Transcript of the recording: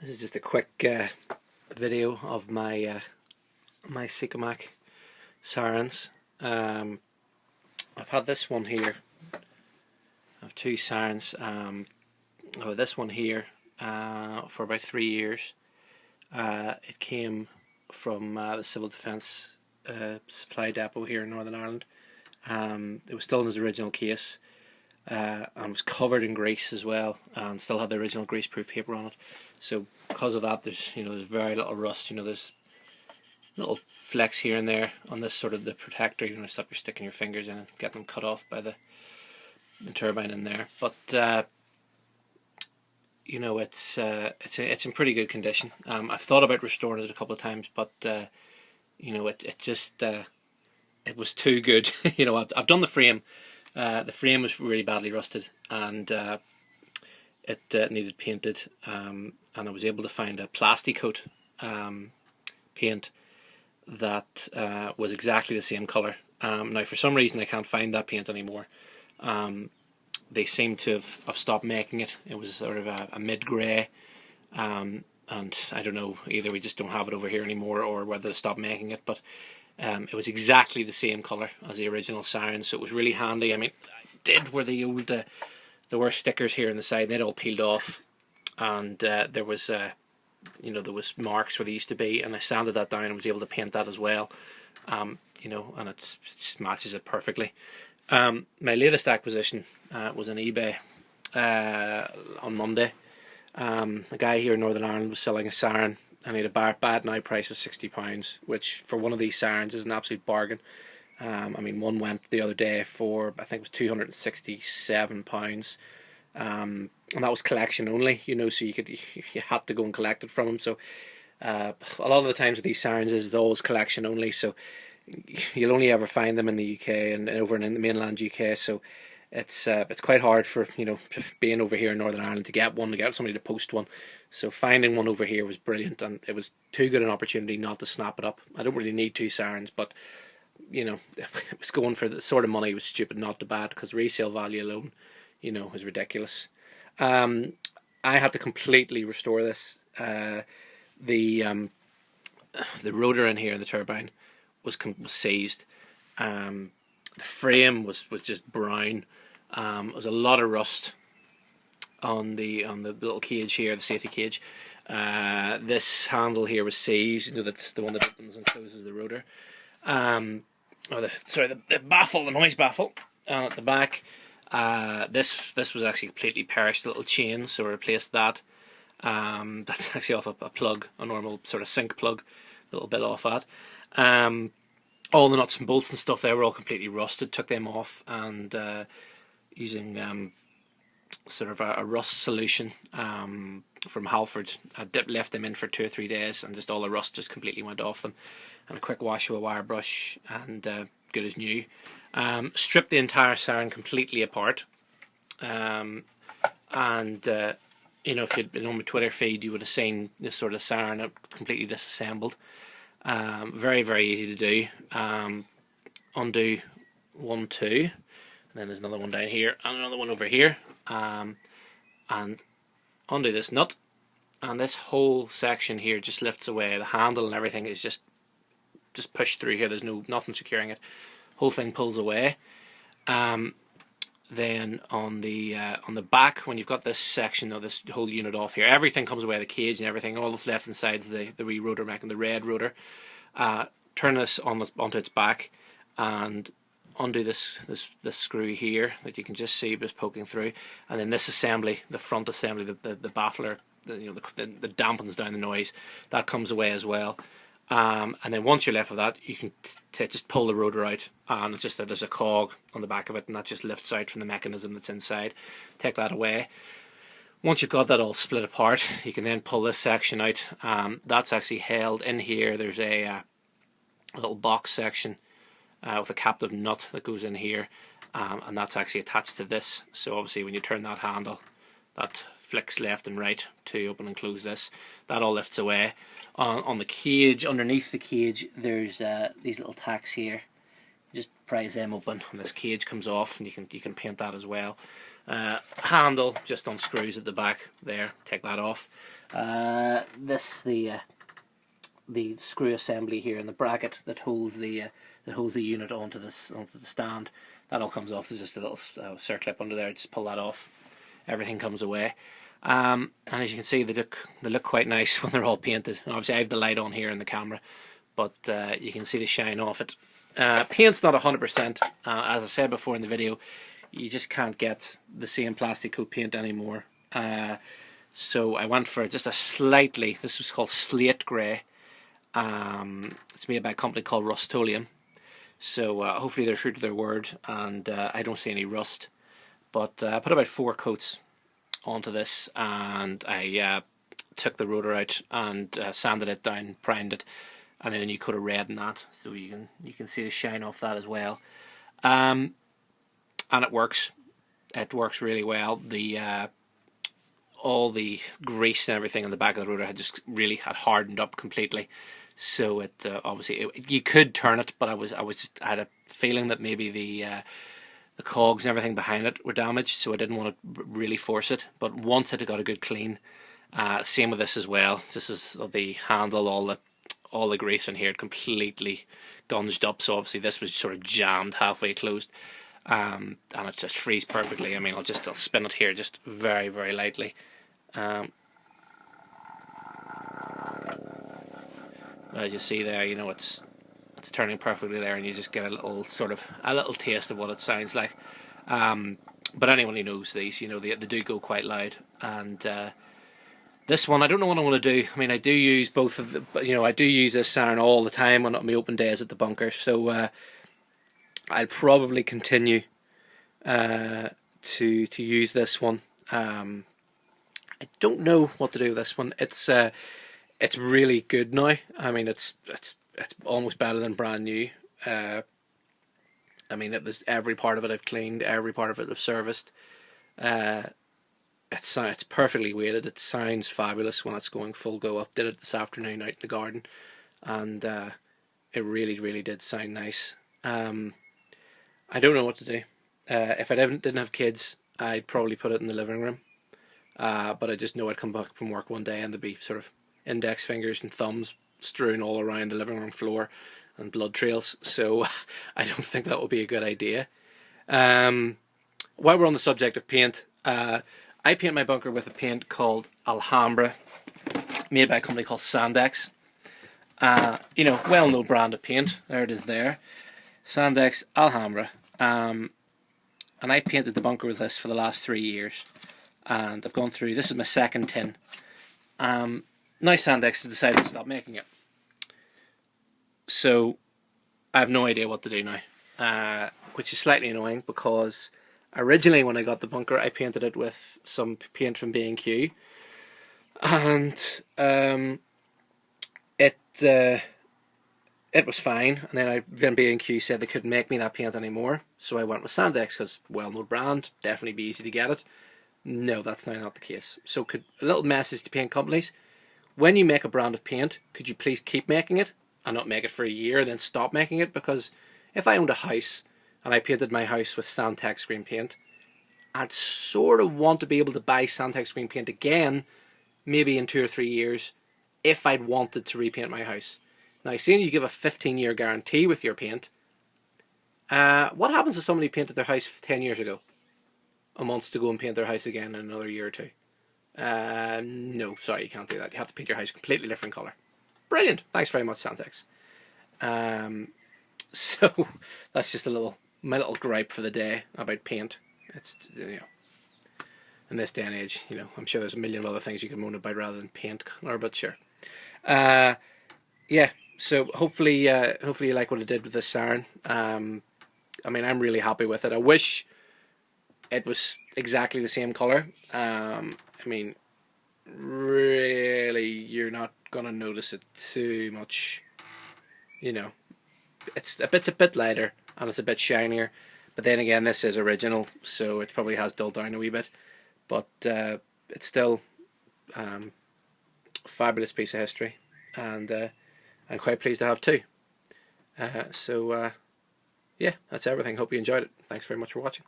This is just a quick video of my my Secomak Sirens. I've had this one here. I have two Sirens. I have this one here for about 3 years. It came from the Civil Defence Supply Depot here in Northern Ireland. It was still in its original case and was covered in grease as well, and still had the original greaseproof paper on it. So because of that, there's very little rust. There's little flecks here and there on this sort of the protector. You don't stop you sticking your fingers in and get them cut off by the turbine in there. But it's in pretty good condition. I've thought about restoring it a couple of times, but it was too good. I've done the frame. The frame was really badly rusted, and it needed painted. And I was able to find a Plasticoat paint that was exactly the same colour. Now, for some reason, I can't find that paint anymore. They seem to have stopped making it. It was sort of a mid-grey, and I don't know, either we just don't have it over here anymore or whether they stopped making it, but it was exactly the same colour as the original Siren, so it was really handy. I mean, I did where the old there were stickers here on the side, they'd all peeled off, and there was there was marks where they used to be, and I sanded that down and was able to paint that as well. And it just matches it perfectly. My latest acquisition was on eBay on Monday. A guy here in Northern Ireland was selling a Siren, and he had a bad now price of £60, which for one of these Sirens is an absolute bargain. I mean, one went the other day for, I think it was £267, and that was collection only. So you had to go and collect it from him. So a lot of the times with these Sirens it's always collection only. So you'll only ever find them in the UK and over in the mainland UK. So it's quite hard for being over here in Northern Ireland to get somebody to post one. So finding one over here was brilliant, and it was too good an opportunity not to snap it up. I don't really need two Sirens, but it was going for the sort of money. It was stupid not to buy it, because resale value alone is ridiculous. I had to completely restore this. The rotor in here, the turbine, was seized. The frame was just brown. There was a lot of rust on the little cage here, the safety cage. This handle here was seized. That's the one that opens and closes the rotor. The baffle, the noise baffle, at the back. This was actually completely perished. A little chain, so we replaced that. That's actually off a plug, a normal sort of sink plug. A little bit off that. All the nuts and bolts and stuff there were all completely rusted. Took them off, and using sort of a rust solution from Halford's, I left them in for 2 or 3 days, and just all the rust just completely went off them. And a quick wash with a wire brush, and good as new. Stripped the entire Siren completely apart, and if you'd been on my Twitter feed, you would have seen this sort of Siren completely disassembled. Very, very easy to do. Undo 1, 2, and then there's another one down here and another one over here, and undo this nut, and this whole section here just lifts away. The handle and everything is just pushed through here. There's nothing securing it. Whole thing pulls away. Then on the back, when you've got this section of this whole unit off here, everything comes away, the cage and everything. All that's left inside is the wee rotor mech and the red rotor. Turn this onto its back and undo this screw here that you can just see just poking through, and then this assembly, the front assembly, the baffler, that dampens down the noise, that comes away as well. And then once you're left with that, you can just pull the rotor out, and it's just that there's a cog on the back of it, and that just lifts out from the mechanism that's inside. Take that away. Once you've got that all split apart, you can then pull this section out. That's actually held in here. There's a little box section with a captive nut that goes in here, and that's actually attached to this. So obviously when you turn that handle, that flicks left and right to open and close this. That all lifts away. On the cage, underneath the cage, there's these little tacks here. You just prise them open, and this cage comes off, and you can paint that as well. Handle just unscrews at the back there. Take that off. The screw assembly here and the bracket that holds the unit onto the stand, that all comes off. There's just a little circlip under there. Just pull that off. Everything comes away. And as you can see, they look quite nice when they're all painted. And obviously I have the light on here in the camera, but you can see the shine off it. Paint's not 100%. As I said before in the video, you just can't get the same plastic coat paint anymore. So I went for just a slightly, this was called slate grey. It's made by a company called Rust-Oleum. So hopefully they're true to their word, and I don't see any rust. But I put about 4 coats onto this, and I took the rotor out and sanded it down, primed it, and then a new coat of red in that, so you can see the shine off that as well. And it works. It works really well. All the grease and everything on the back of the rotor had hardened up completely. So it obviously you could turn it, but I had a feeling that maybe the cogs and everything behind it were damaged, so I didn't want to really force it. But once it had got a good clean, same with this as well. This is the handle, all the grease in here had completely gunged up. So obviously this was sort of jammed halfway closed, and it just frees perfectly. I mean, I'll spin it here just very, very lightly. As you see there, you know it's turning perfectly there, and you just get a little taste of what it sounds like. But anyone who knows these, you know they do go quite loud. And this one, I don't know what I want to do. I mean, I do use both of the, I do use this siren all the time on my open days at the bunker. So I'll probably continue to use this one. I don't know what to do with this one. It's really good now. I mean, it's almost better than brand new. I mean, every part of it I've cleaned, every part of it I've serviced. It's perfectly weighted. It sounds fabulous when it's going full go. I did it this afternoon out in the garden, and it really, really did sound nice. I don't know what to do. If I didn't have kids, I'd probably put it in the living room. But I just know I'd come back from work one day and there'd be sort of index fingers and thumbs strewn all around the living room floor and blood trails. So I don't think that would be a good idea. While we're on the subject of paint, I paint my bunker with a paint called Alhambra, made by a company called Sandex. Well-known brand of paint. There it is there. Sandex Alhambra. And I've painted the bunker with this for the last 3 years. And I've gone through, this is my second tin. Now Sandex have decided to stop making it. So I have no idea what to do now. Which is slightly annoying, because originally when I got the bunker I painted it with some paint from B&Q. And it was fine, and then B&Q said they couldn't make me that paint anymore, so I went with Sandex because well-known brand, definitely be easy to get it. No, that's now not the case. So a little message to paint companies: when you make a brand of paint, could you please keep making it and not make it for a year and then stop making it? Because if I owned a house and I painted my house with Santex green paint, I'd sort of want to be able to buy Santex green paint again, maybe in 2 or 3 years, if I'd wanted to repaint my house. Now, seeing you give a 15-year guarantee with your paint, what happens if somebody painted their house 10 years ago and wants to go and paint their house again in another year or two? No, sorry, you can't do that. You have to paint your house a completely different colour. Brilliant. Thanks very much, Santex. So that's just my little gripe for the day about paint. It's, in this day and age, I'm sure there's a million other things you can moan about rather than paint colour, but sure. Yeah. So hopefully you like what I did with this siren. I mean, I'm really happy with it. I wish it was exactly the same colour. I mean, really, you're not gonna notice it too much. It's a bit lighter and it's a bit shinier. But then again, this is original, so it probably has dulled down a wee bit. But it's still a fabulous piece of history, and I'm quite pleased to have two. Yeah, that's everything. Hope you enjoyed it. Thanks very much for watching.